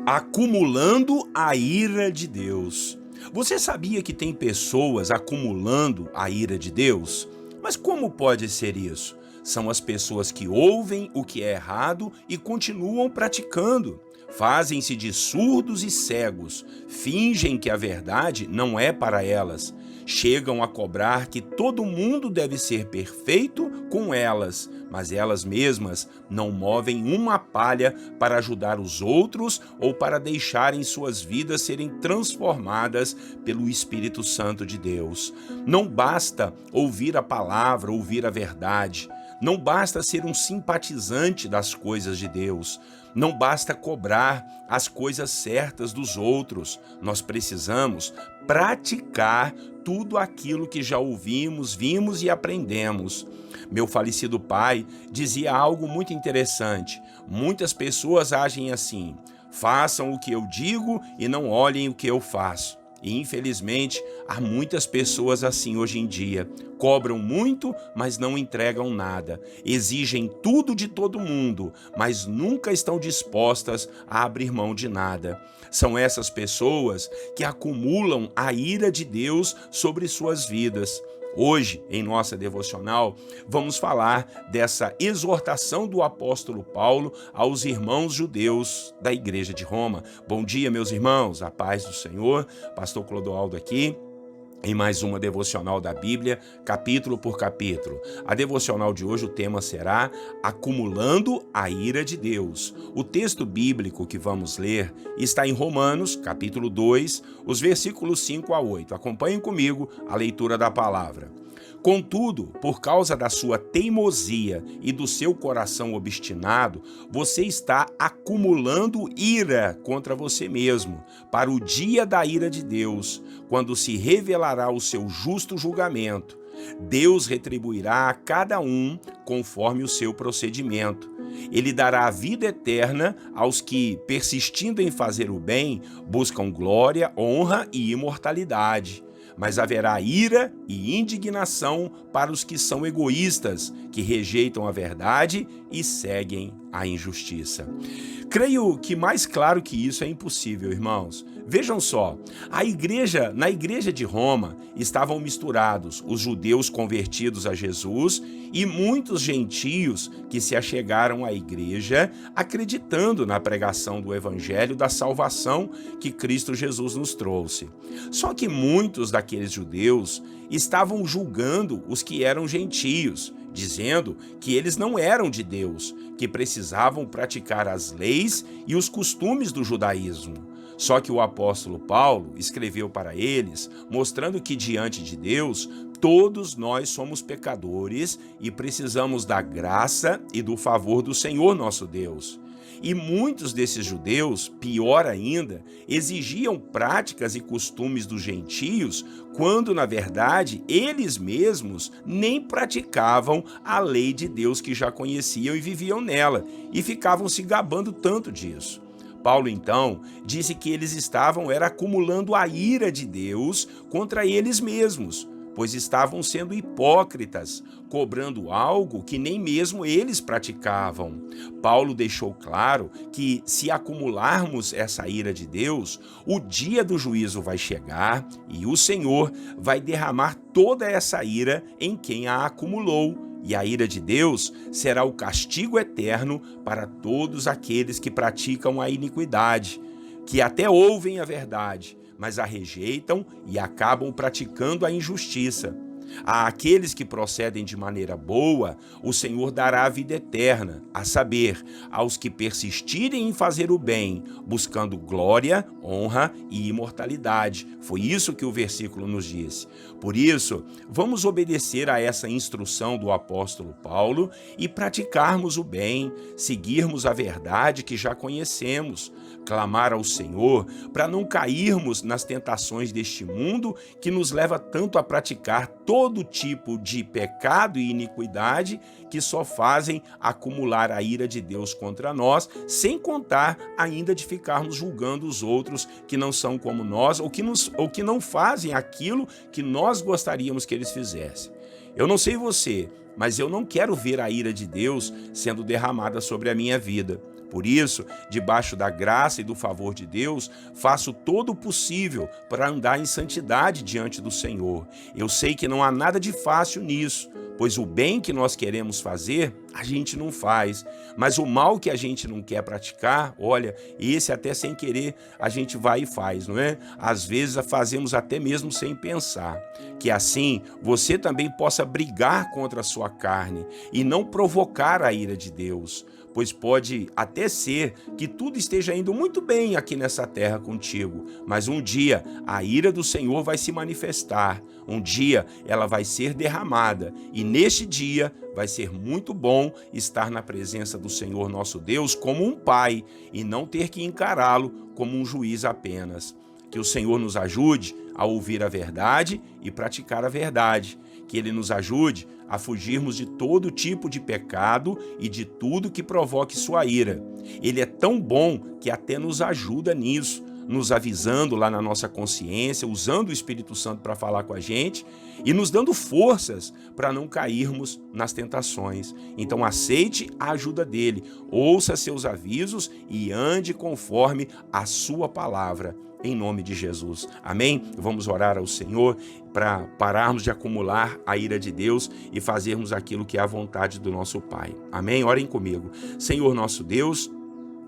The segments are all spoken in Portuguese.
Acumulando a ira de Deus. Você sabia que tem pessoas acumulando a ira de Deus? Mas como pode ser isso? São as pessoas que ouvem o que é errado e continuam praticando. Fazem-se de surdos e cegos, fingem que a verdade não é para elas. Chegam a cobrar que todo mundo deve ser perfeito com elas, mas elas mesmas não movem uma palha para ajudar os outros ou para deixarem suas vidas serem transformadas pelo Espírito Santo de Deus. Não basta ouvir a palavra, ouvir a verdade. Não basta ser um simpatizante das coisas de Deus. Não basta cobrar as coisas certas dos outros. Nós precisamos praticar tudo aquilo que já ouvimos, vimos e aprendemos. Meu falecido pai dizia algo muito interessante. Muitas pessoas agem assim: façam o que eu digo e não olhem o que eu faço. E infelizmente há muitas pessoas assim hoje em dia. Cobram muito, mas não entregam nada. Exigem tudo de todo mundo, mas nunca estão dispostas a abrir mão de nada. São essas pessoas que acumulam a ira de Deus sobre suas vidas. Hoje, em nossa devocional, vamos falar dessa exortação do apóstolo Paulo aos irmãos judeus da igreja de Roma. Bom dia, meus irmãos, a paz do Senhor. Pastor Clodoaldo aqui, em mais uma devocional da Bíblia, capítulo por capítulo. A devocional de hoje, o tema será Acumulando a ira de Deus. O texto bíblico que vamos ler está em Romanos, capítulo 2, os versículos 5 a 8. Acompanhem comigo a leitura da palavra. Contudo, por causa da sua teimosia e do seu coração obstinado, você está acumulando ira contra você mesmo, para o dia da ira de Deus, quando se revelará o seu justo julgamento. Deus retribuirá a cada um conforme o seu procedimento. Ele dará a vida eterna aos que, persistindo em fazer o bem, buscam glória, honra e imortalidade. Mas haverá ira e indignação para os que são egoístas, que rejeitam a verdade e seguem a injustiça. Creio que mais claro que isso é impossível, irmãos. Vejam só, na igreja de Roma estavam misturados os judeus convertidos a Jesus e muitos gentios que se achegaram à igreja acreditando na pregação do evangelho da salvação que Cristo Jesus nos trouxe. Só que muitos daqueles judeus estavam julgando os que eram gentios, dizendo que eles não eram de Deus, que precisavam praticar as leis e os costumes do judaísmo. Só que o apóstolo Paulo escreveu para eles, mostrando que diante de Deus, todos nós somos pecadores e precisamos da graça e do favor do Senhor nosso Deus. E muitos desses judeus, pior ainda, exigiam práticas e costumes dos gentios, quando, na verdade, eles mesmos nem praticavam a lei de Deus que já conheciam e viviam nela, e ficavam se gabando tanto disso. Paulo, então, disse que eles estavam acumulando a ira de Deus contra eles mesmos, pois estavam sendo hipócritas, cobrando algo que nem mesmo eles praticavam. Paulo deixou claro que, se acumularmos essa ira de Deus, o dia do juízo vai chegar e o Senhor vai derramar toda essa ira em quem a acumulou. E a ira de Deus será o castigo eterno para todos aqueles que praticam a iniquidade, que até ouvem a verdade, mas a rejeitam e acabam praticando a injustiça. A aqueles que procedem de maneira boa, o Senhor dará a vida eterna, a saber, aos que persistirem em fazer o bem, buscando glória, honra e imortalidade. Foi isso que o versículo nos disse. Por isso, vamos obedecer a essa instrução do apóstolo Paulo e praticarmos o bem, seguirmos a verdade que já conhecemos, clamar ao Senhor para não cairmos nas tentações deste mundo que nos leva tanto a praticar todo tipo de pecado e iniquidade que só fazem acumular a ira de Deus contra nós, sem contar ainda de ficarmos julgando os outros que não são como nós ou que não fazem aquilo que nós gostaríamos que eles fizessem. Eu não sei você, mas eu não quero ver a ira de Deus sendo derramada sobre a minha vida. Por isso, debaixo da graça e do favor de Deus, faço todo o possível para andar em santidade diante do Senhor. Eu sei que não há nada de fácil nisso, pois o bem que nós queremos fazer, a gente não faz. Mas o mal que a gente não quer praticar, olha, esse até sem querer a gente vai e faz, não é? Às vezes fazemos até mesmo sem pensar. Que assim você também possa brigar contra a sua carne e não provocar a ira de Deus. Pois pode até ser que tudo esteja indo muito bem aqui nessa terra contigo, mas um dia a ira do Senhor vai se manifestar, um dia ela vai ser derramada, e neste dia vai ser muito bom estar na presença do Senhor nosso Deus como um pai e não ter que encará-lo como um juiz apenas. Que o Senhor nos ajude a ouvir a verdade e praticar a verdade. Que Ele nos ajude a fugirmos de todo tipo de pecado e de tudo que provoque sua ira. Ele é tão bom que até nos ajuda nisso, nos avisando lá na nossa consciência, usando o Espírito Santo para falar com a gente e nos dando forças para não cairmos nas tentações. Então aceite a ajuda dele, ouça seus avisos e ande conforme a sua palavra. Em nome de Jesus. Amém? Vamos orar ao Senhor para pararmos de acumular a ira de Deus e fazermos aquilo que é a vontade do nosso Pai. Amém? Orem comigo. Senhor nosso Deus,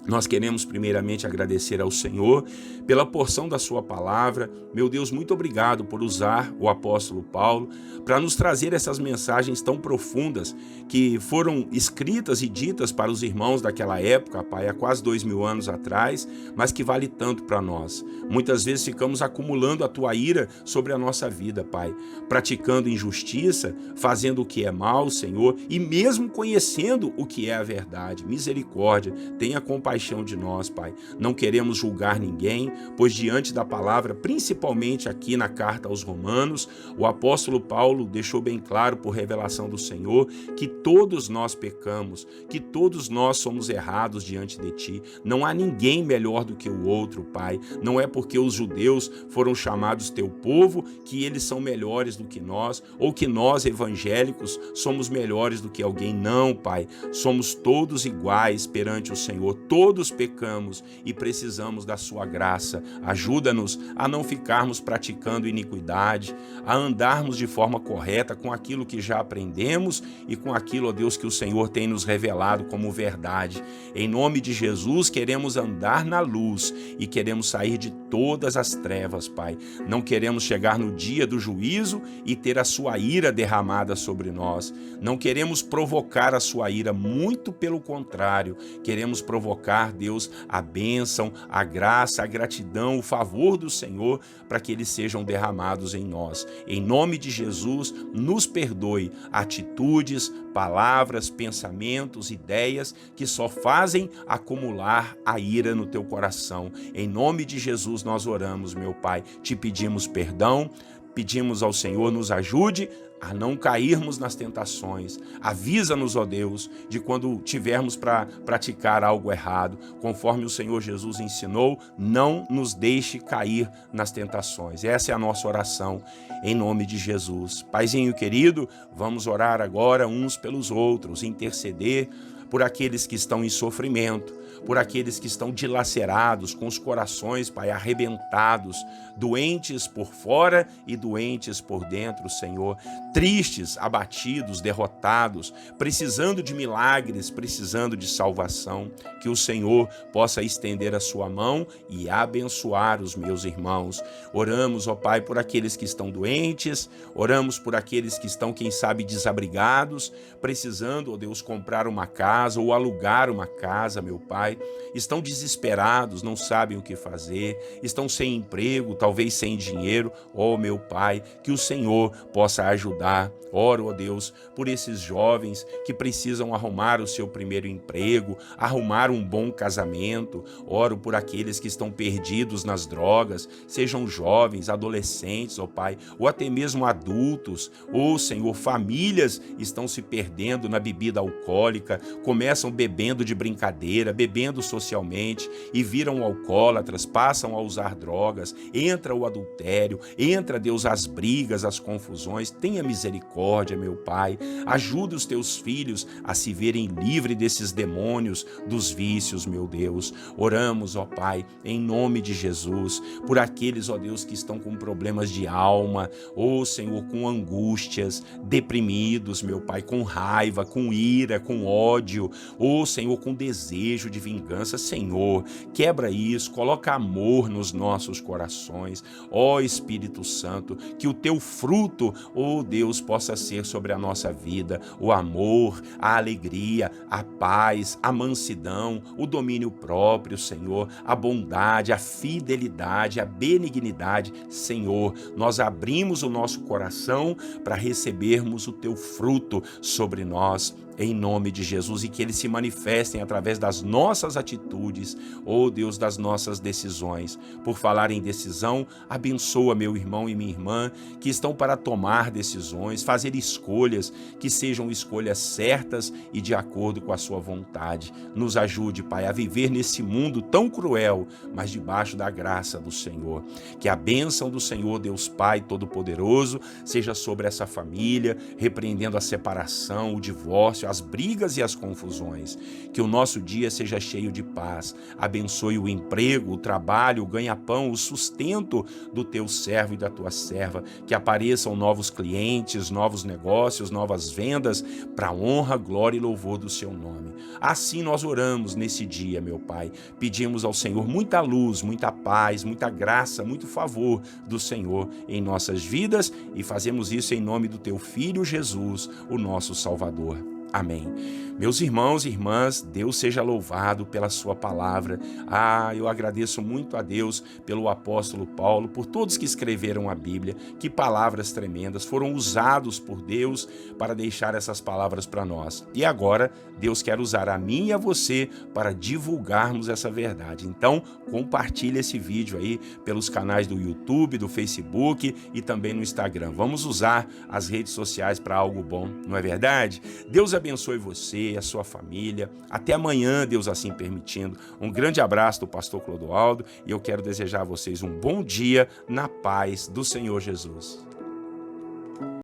nós queremos primeiramente agradecer ao Senhor pela porção da sua palavra. Meu Deus, muito obrigado por usar o apóstolo Paulo para nos trazer essas mensagens tão profundas que foram escritas e ditas para os irmãos daquela época, Pai, há quase 2000 anos atrás, mas que vale tanto para nós. Muitas vezes ficamos acumulando a tua ira sobre a nossa vida, Pai, praticando injustiça, fazendo o que é mal, Senhor, e mesmo conhecendo o que é a verdade. Misericórdia, tenha compaixão de nós, Pai. Não queremos julgar ninguém, pois diante da palavra, principalmente aqui na carta aos Romanos, o apóstolo Paulo deixou bem claro por revelação do Senhor que todos nós pecamos, que todos nós somos errados diante de Ti. Não há ninguém melhor do que o outro, Pai. Não é porque os judeus foram chamados Teu povo que eles são melhores do que nós, ou que nós, evangélicos, somos melhores do que alguém. Não, Pai. Somos todos iguais perante o Senhor. Todos pecamos e precisamos da sua graça. Ajuda-nos a não ficarmos praticando iniquidade, a andarmos de forma correta com aquilo que já aprendemos e com aquilo, ó Deus, que o Senhor tem nos revelado como verdade. Em nome de Jesus, queremos andar na luz e queremos sair de todas as trevas, Pai. Não queremos chegar no dia do juízo e ter a sua ira derramada sobre nós. Não queremos provocar a sua ira, muito pelo contrário. Queremos provocar, Deus, a bênção, a graça, a gratidão, o favor do Senhor para que eles sejam derramados em nós. Em nome de Jesus, nos perdoe atitudes, palavras, pensamentos, ideias que só fazem acumular a ira no teu coração. Em nome de Jesus nós oramos, meu Pai. Te pedimos perdão, pedimos ao Senhor, nos ajude a não cairmos nas tentações. Avisa-nos, ó Deus, de quando tivermos para praticar algo errado. Conforme o Senhor Jesus ensinou, não nos deixe cair nas tentações. Essa é a nossa oração, em nome de Jesus. Paizinho querido, vamos orar agora uns pelos outros, interceder por aqueles que estão em sofrimento, por aqueles que estão dilacerados, com os corações, Pai, arrebentados, doentes por fora e doentes por dentro, Senhor, tristes, abatidos, derrotados, precisando de milagres, precisando de salvação, que o Senhor possa estender a sua mão e abençoar os meus irmãos. Oramos, ó Pai, por aqueles que estão doentes, oramos por aqueles que estão, quem sabe, desabrigados, precisando, ó Deus, comprar uma casa ou alugar uma casa, meu Pai, estão desesperados, não sabem o que fazer, estão sem emprego, talvez sem dinheiro. Ó meu Pai, que o Senhor possa ajudar. Oro, ó Deus, por esses jovens que precisam arrumar o seu primeiro emprego, arrumar um bom casamento. Oro por aqueles que estão perdidos nas drogas, sejam jovens, adolescentes, ó Pai, ou até mesmo adultos. Ó Senhor, famílias estão se perdendo na bebida alcoólica, começam bebendo de brincadeira, bebendo bebendo socialmente e viram alcoólatras, passam a usar drogas, entra o adultério, entra, Deus, as brigas, as confusões. Tenha misericórdia, meu Pai. Ajuda os teus filhos a se verem livres desses demônios, dos vícios, meu Deus. Oramos, ó Pai, em nome de Jesus, por aqueles, ó Deus, que estão com problemas de alma, ó Senhor, com angústias, deprimidos, meu Pai, com raiva, com ira, com ódio, ó Senhor, com desejo de vingança. Senhor, quebra isso, coloca amor nos nossos corações, ó Espírito Santo, que o teu fruto, ó Deus, possa ser sobre a nossa vida, o amor, a alegria, a paz, a mansidão, o domínio próprio, Senhor, a bondade, a fidelidade, a benignidade. Senhor, nós abrimos o nosso coração para recebermos o teu fruto sobre nós, em nome de Jesus, e que eles se manifestem através das nossas atitudes, ó Deus, das nossas decisões. Por falar em decisão, abençoa meu irmão e minha irmã que estão para tomar decisões, fazer escolhas que sejam escolhas certas e de acordo com a sua vontade. Nos ajude, Pai, a viver nesse mundo tão cruel, mas debaixo da graça do Senhor. Que a bênção do Senhor, Deus Pai Todo-Poderoso, seja sobre essa família, repreendendo a separação, o divórcio, as brigas e as confusões. Que o nosso dia seja cheio de paz. Abençoe o emprego, o trabalho, o ganha-pão, o sustento do teu servo e da tua serva. Que apareçam novos clientes, novos negócios, novas vendas, para a honra, glória e louvor do seu nome. Assim nós oramos nesse dia, meu Pai. Pedimos ao Senhor muita luz, muita paz, muita graça, muito favor do Senhor em nossas vidas, e fazemos isso em nome do teu Filho Jesus, o nosso Salvador. Amém. Meus irmãos e irmãs, Deus seja louvado pela sua palavra. Eu agradeço muito a Deus pelo apóstolo Paulo, por todos que escreveram a Bíblia. Que palavras tremendas foram usados por Deus para deixar essas palavras para nós. E agora, Deus quer usar a mim e a você para divulgarmos essa verdade. Então, compartilhe esse vídeo aí pelos canais do YouTube, do Facebook e também no Instagram. Vamos usar as redes sociais para algo bom, não é verdade? Deus abençoe você, a sua família. Até amanhã, Deus assim permitindo. Um grande abraço do pastor Clodoaldo, e eu quero desejar a vocês um bom dia na paz do Senhor Jesus.